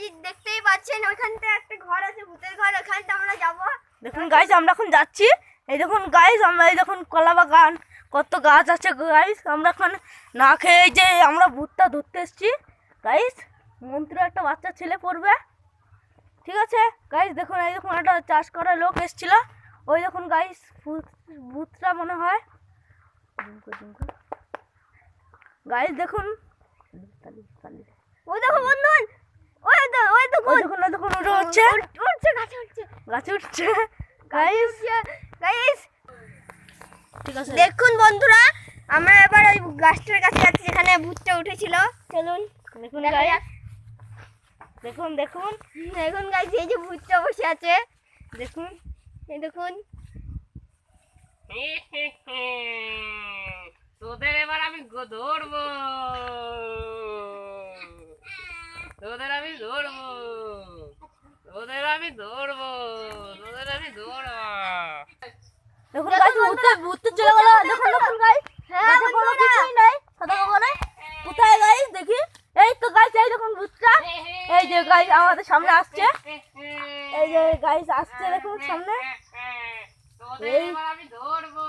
Guys দেখতেই পাচ্ছেন ওইখানটা একটা ঘর আছে, ভূতের ঘর, ওখানটা আমরা যাব। দেখুন গাইস আমরা এখন যাচ্ছি। এই দেখুন গাইস, আমরা এই দেখুন কলা বাগান, কত গাছ আছে গাইস। আমরা এখন না খেয়ে যে আমরা ভূতটা ধরতে এসেছি গাইস। মন্ত্রী একটা বাচ্চা ছেলে পড়বে, ঠিক আছে গাইস। দেখুন এই দেখুন একটা চাষ করার লোক এসেছিল, ওই দেখুন গাইস ভূতটা মনে হয় গাইস। দেখুন ওই দেখো বন্ধুগণ, ওই দেখুন উঠে হচ্ছে, উঠছে, গাছে উঠছে গাইস। গাইস ঠিক আছে দেখুন বন্ধুরা, আমরা এবার ওই গাছটার কাছে যাচ্ছি যেখানে ভূতটা উঠেছিল। চলুন দেখুন দেখা গাইস, যাক। দেখুন দেখুন গাইস এই যে ভূতটা বসে আছে, দেখুন এই দেখুন। তোদের এবার আমি ধরবো, তোদের আমি ধরবো, তোদের আমি ধরবো, তোদের আমি ধরবো। দেখুন গাইস ভূত চলে গেল। দেখুন গাইস, হ্যাঁ কোনো কিছুই নাই, সাদা কাপড়ে কোথায় গাইস দেখি। এই তো গাইস, এই দেখুন ভূতটা, এই যে গাইস আমাদের সামনে আসছে, এই যে গাইস আসছে দেখুন সামনে। তোদের এবার আমি ধরবো।